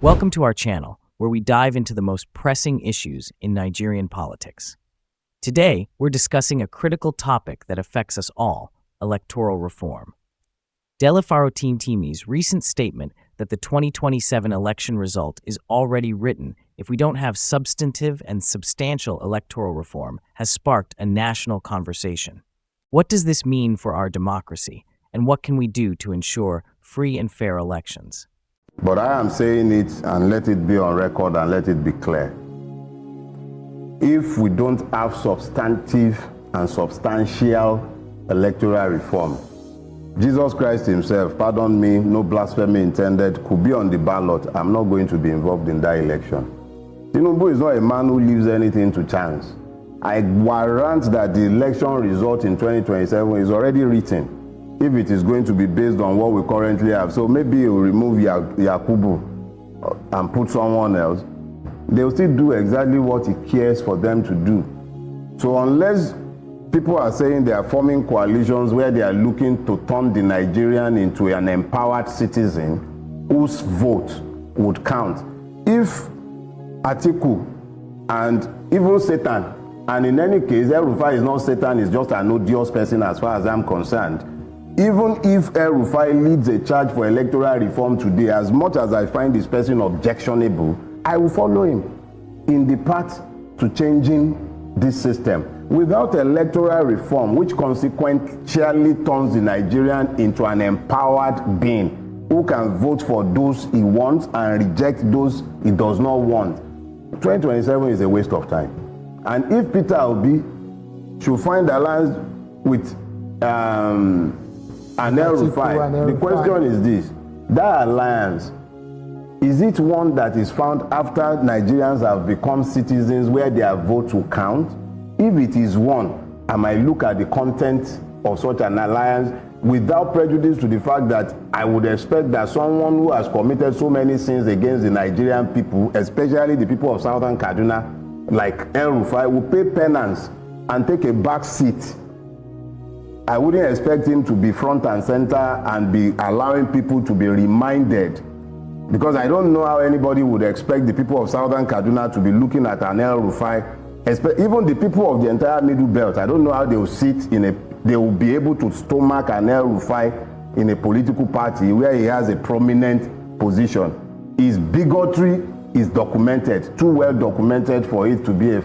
Welcome to our channel, where we dive into the most pressing issues in Nigerian politics. Today, we're discussing a critical topic that affects us all: electoral reform. Dele Farotimi's recent statement that the 2027 election result is already written if we don't have substantive and substantial electoral reform has sparked a national conversation. What does this mean for our democracy, and what can we do to ensure free and fair elections? But I am saying it, and let it be on record and let it be clear. If we don't have substantive and substantial electoral reform, Jesus Christ himself, pardon me, no blasphemy intended, could be on the ballot. I'm not going to be involved in that election. Tinubu is not a man who leaves anything to chance. I warrant that the election result in 2027 is already written, if it is going to be based on what we currently have. So maybe he'll remove Yakubu and put someone else. They'll still do exactly what he cares for them to do. So unless people are saying they are forming coalitions where they are looking to turn the Nigerian into an empowered citizen whose vote would count. If Atiku and even Satan, and in any case, El-Rufai is not Satan, is just an odious person as far as I'm concerned. Even if El-Rufai leads a charge for electoral reform today, as much as I find this person objectionable, I will follow him in the path to changing this system. Without electoral reform, which consequentially turns the Nigerian into an empowered being who can vote for those he wants and reject those he does not want, 2027 is a waste of time. And if Peter Obi should find alliance with an El-Rufai, the question is this: that alliance, is it one that is found after Nigerians have become citizens where their vote will count? If it is one, I might look at the content of such an alliance without prejudice to the fact that I would expect that someone who has committed so many sins against the Nigerian people, especially the people of Southern Kaduna, like El-Rufai, will pay penance and take a back seat. I wouldn't expect him to be front and center and be allowing people to be reminded, because I don't know how anybody would expect the people of Southern Kaduna to be looking at an El-Rufai. Even the people of the entire Middle Belt, I don't know how they will they will be able to stomach an El-Rufai in a political party where he has a prominent position. His bigotry is documented, too well documented for it to be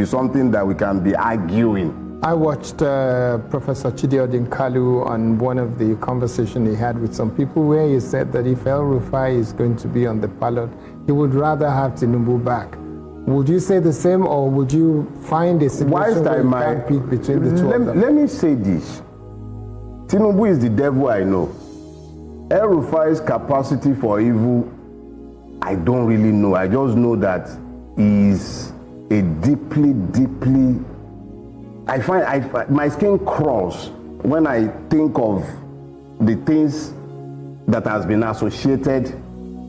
something that we can be arguing. I watched Professor Chidiodin Kalu on one of the conversations he had with some people where he said that if El-Rufai is going to be on the ballot, he would rather have Tinubu back. Would you say the same, or would you find a situation where you can't pick between the two of them? Let me say this. Tinubu is the devil I know. El-Rufai's capacity for evil, I don't really know. I just know that he's a deeply, I find my skin crawls when I think of the things that has been associated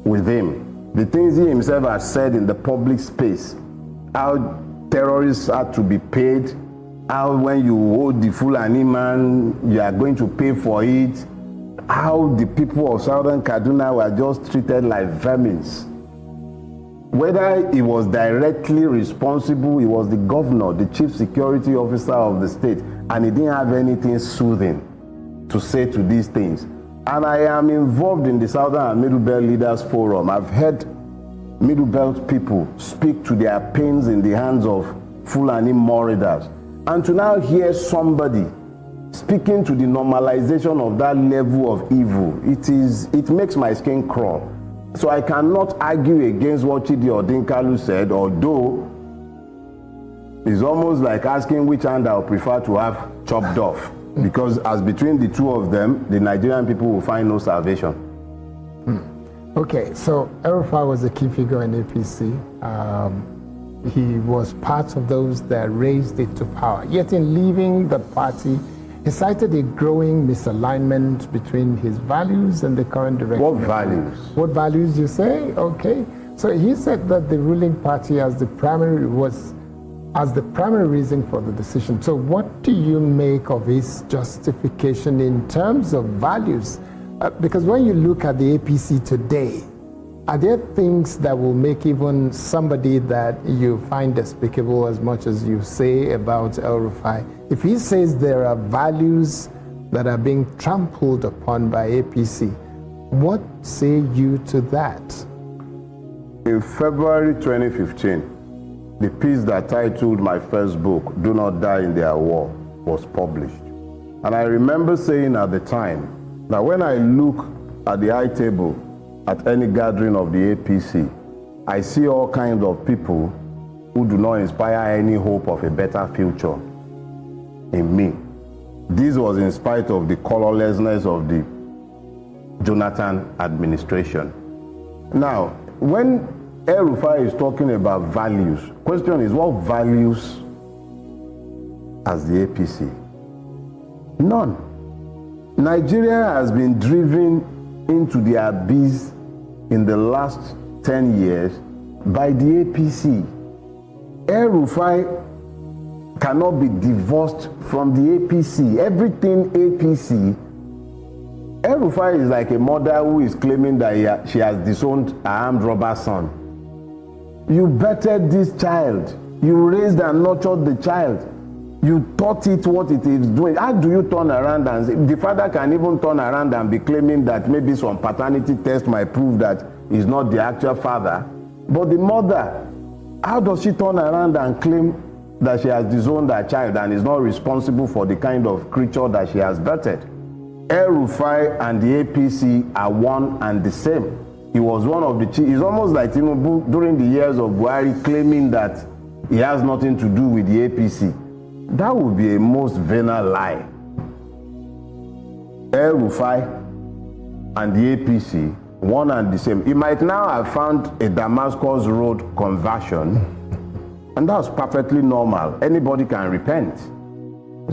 with him. The things he himself has said in the public space, how terrorists are to be paid, how when you hold the Fulani man, you are going to pay for it, how the people of Southern Kaduna were just treated like vermins. Whether he was directly responsible, he was the governor, the chief security officer of the state, and he didn't have anything soothing to say to these things. And I am involved in the Southern and Middle Belt Leaders Forum. I've heard Middle Belt people speak to their pains in the hands of Fulani Moridas. And to now hear somebody speaking to the normalization of that level of evil, it makes my skin crawl. So I cannot argue against what Chidiodin Kalu said, although it's almost like asking which hand I would prefer to have chopped off. Because as between the two of them, the Nigerian people will find no salvation. Okay, so El-Rufai was a key figure in APC. He was part of those that raised it to power. Yet in leaving the party, he cited a growing misalignment between his values and the current direction. What values? What values you say? Okay. So he said that the ruling party as the primary reason for the decision. So what do you make of his justification in terms of values? Because when you look at the APC today, Are there things that will make even somebody that you find despicable as much as you say about El-Rufai, if he says there are values that are being trampled upon by APC, what say you to that? In February 2015, the piece that titled my first book, Do Not Die in Their War, was published. And I remember saying at the time that when I look at the high table at any gathering of the APC, I see all kinds of people who do not inspire any hope of a better future in me. This was in spite of the colorlessness of the Jonathan administration. Now, when El-Rufai is talking about values, question is, what values has the APC? None. Nigeria has been driven into the abyss in the last 10 years by the APC. El-Rufai cannot be divorced from the APC. Everything APC. El-Rufai is like a mother who is claiming that she has disowned her armed robber son. You bettered this child. You raised and nurtured the child. You taught it what it is doing. How do you turn around and say, the father can even turn around and be claiming that maybe some paternity test might prove that he's not the actual father. But the mother, how does she turn around and claim that she has disowned her child and is not responsible for the kind of creature that she has birthed? El-Rufai and the APC are one and the same. He was one of the chief. It's almost like Tinubu during the years of Buhari claiming that he has nothing to do with the APC. That would be a most venal lie. El-Rufai and the APC, one and the same. He might now have found a Damascus Road conversion, and that's perfectly normal. Anybody can repent.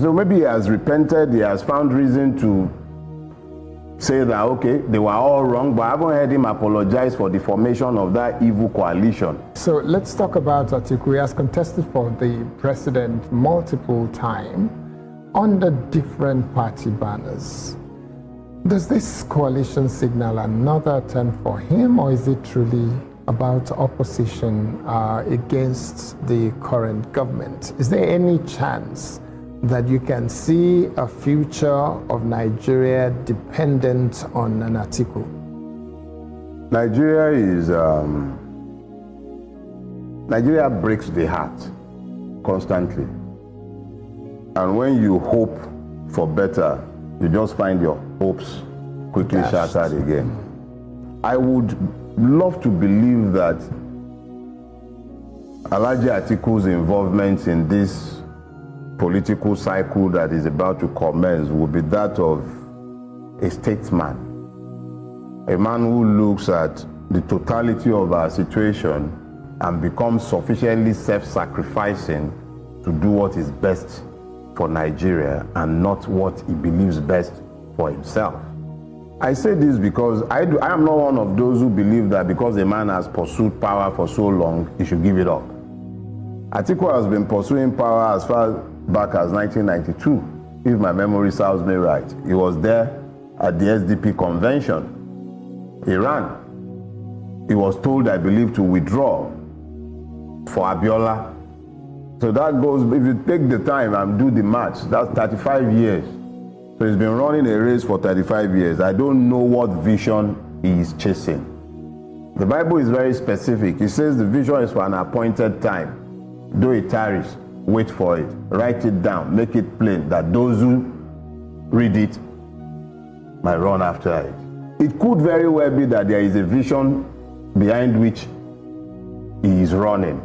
So maybe he has repented, he has found reason to say that, okay, they were all wrong, but I haven't heard him apologize for the formation of that evil coalition. So let's talk about Atiku. He has contested for the president multiple times under different party banners. Does this coalition signal another attempt for him, or is it truly about opposition against the current government? Is there any chance that you can see a future of Nigeria dependent on an Atiku? Nigeria breaks the heart constantly. And when you hope for better, you just find your hopes quickly shattered again. I would love to believe that Alhaji Atiku's involvement in this political cycle that is about to commence will be that of a statesman, a man who looks at the totality of our situation and becomes sufficiently self-sacrificing to do what is best for Nigeria and not what he believes best for himself. I say this because I am not one of those who believe that because a man has pursued power for so long, he should give it up. Atiku has been pursuing power as far back as 1992, if my memory serves me right. He was there at the SDP convention. He ran. He was told, I believe, to withdraw for Abiola. So that goes, if you take the time and do the maths, that's 35 years. So he's been running a race for 35 years. I don't know what vision he is chasing. The Bible is very specific. It says the vision is for an appointed time. Though it tarries, wait for it. Write it down. Make it plain that those who read it might run after it. It could very well be that there is a vision behind which he is running.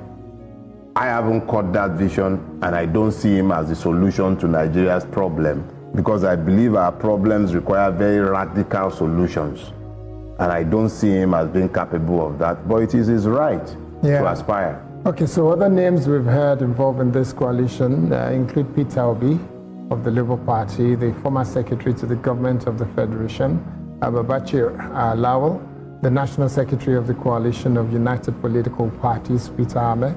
I haven't caught that vision, and I don't see him as the solution to Nigeria's problem, because I believe our problems require very radical solutions, and I don't see him as being capable of that. But it is his right to aspire. Okay, so other names we've heard involved in this coalition include Peter Obi of the Labour Party, the former secretary to the government of the Federation, Babachir Lawal, the national secretary of the coalition of United Political Parties, Peter Ame,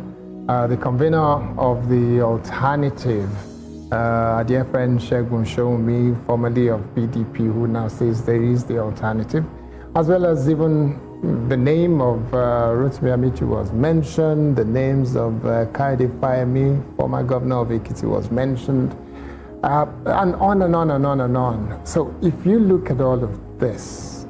the convener of the Alternative, dear friend Segun Shoumi, formerly of PDP, who now says there is the alternative, as well as even The name of Rotimi Amici was mentioned, the names of Kaide Fayemi, former governor of Ekiti, was mentioned, and on and on and on and on. So if you look at all of this,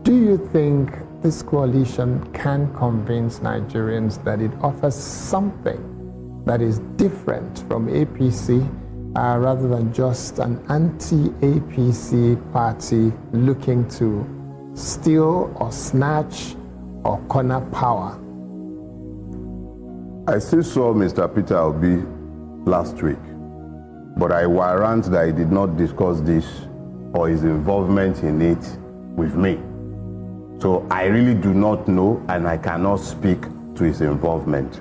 do you think this coalition can convince Nigerians that it offers something that is different from APC rather than just an anti-APC party looking to steal or snatch or corner power? I still saw Mr. Peter Obi last week, but I warrant that he did not discuss this or his involvement in it with me. So I really do not know, and I cannot speak to his involvement.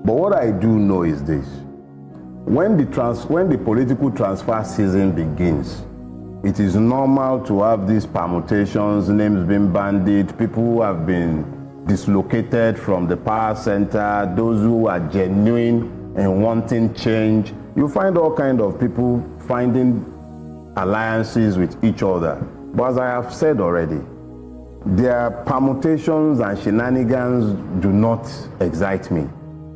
But what I do know is this: when the political transfer season begins, it is normal to have these permutations, names being bandied, people who have been dislocated from the power center, those who are genuine and wanting change. You find all kinds of people finding alliances with each other. But as I have said already, their permutations and shenanigans do not excite me,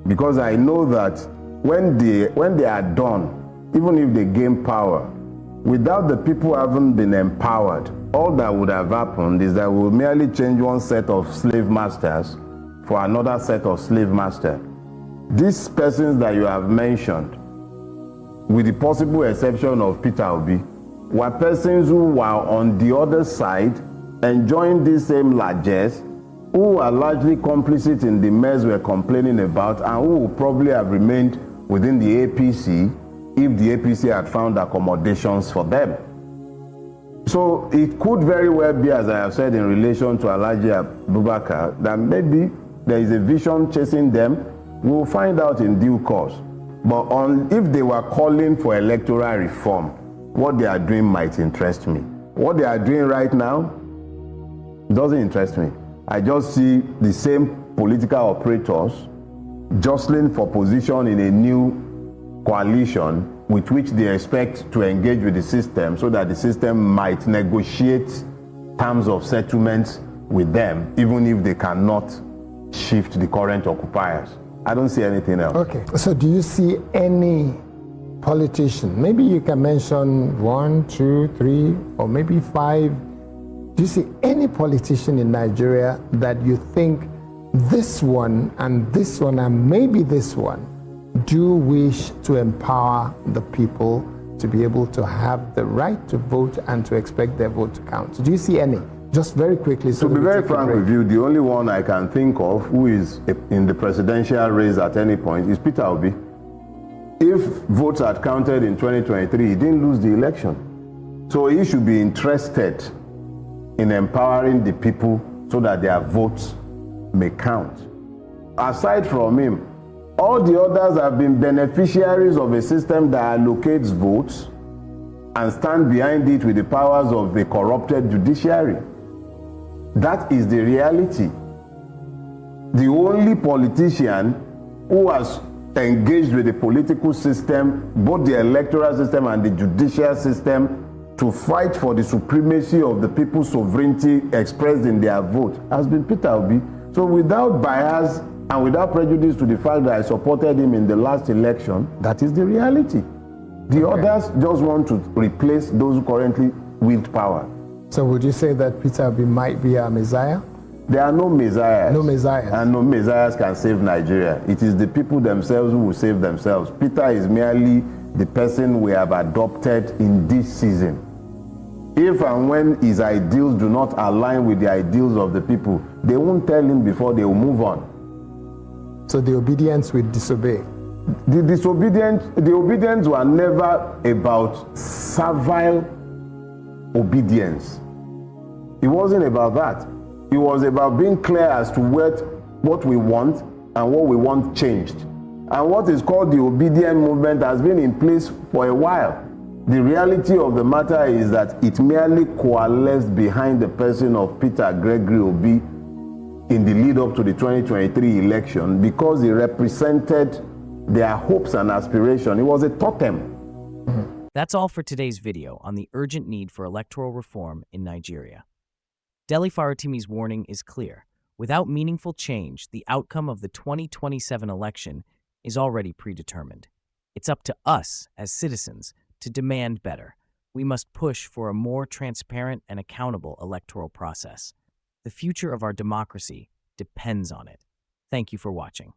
because I know that when they are done, even if they gain power, without the people having been empowered, all that would have happened is that we'll merely change one set of slave masters for another set of slave masters. These persons that you have mentioned, with the possible exception of Peter Obi, were persons who were on the other side enjoying these same largesse, who are largely complicit in the mess we're complaining about, and who would probably have remained within the APC if the APC had found accommodations for them. So it could very well be, as I have said in relation to Alhaji Abubakar, that maybe there is a vision chasing them. We'll find out in due course. But if they were calling for electoral reform, what they are doing might interest me. What they are doing right now doesn't interest me. I just see the same political operators jostling for position in a new coalition with which they expect to engage with the system, so that the system might negotiate terms of settlements with them, even if they cannot shift the current occupiers. I don't see anything else. Okay, so do you see any politician, maybe you can mention 1, 2, 3, or maybe 5, do you see any politician in Nigeria that you think this one and maybe this one do wish to empower the people to be able to have the right to vote and to expect their vote to count? Do you see any? Just very quickly. To be very frank with you, the only one I can think of who is in the presidential race at any point is Peter Obi. If votes had counted in 2023, he didn't lose the election. So he should be interested in empowering the people so that their votes may count. Aside from him, all the others have been beneficiaries of a system that allocates votes and stand behind it with the powers of a corrupted judiciary. That is the reality. The only politician who has engaged with the political system, both the electoral system and the judicial system, to fight for the supremacy of the people's sovereignty expressed in their vote has been Peter Obi. So without bias and without prejudice to the fact that I supported him in the last election, that is the reality. The others just want to replace those who currently wield power. So would you say that Peter Obi might be a messiah? There are no messiahs. No messiahs. And no messiahs can save Nigeria. It is the people themselves who will save themselves. Peter is merely the person we have adopted in this season. If and when his ideals do not align with the ideals of the people, they won't tell him before they will move on. So the obedience will disobey. The obedience were never about servile obedience. It wasn't about that. It was about being clear as to what we want and what we want changed. And what is called the obedient movement has been in place for a while. The reality of the matter is that it merely coalesced behind the person of Peter Gregory Obi in the lead up to the 2023 election because he represented their hopes and aspirations. It was a totem. That's all for today's video on the urgent need for electoral reform in Nigeria. Dele Farotimi's warning is clear. Without meaningful change, the outcome of the 2027 election is already predetermined. It's up to us, as citizens, to demand better. We must push for a more transparent and accountable electoral process. The future of our democracy depends on it. Thank you for watching.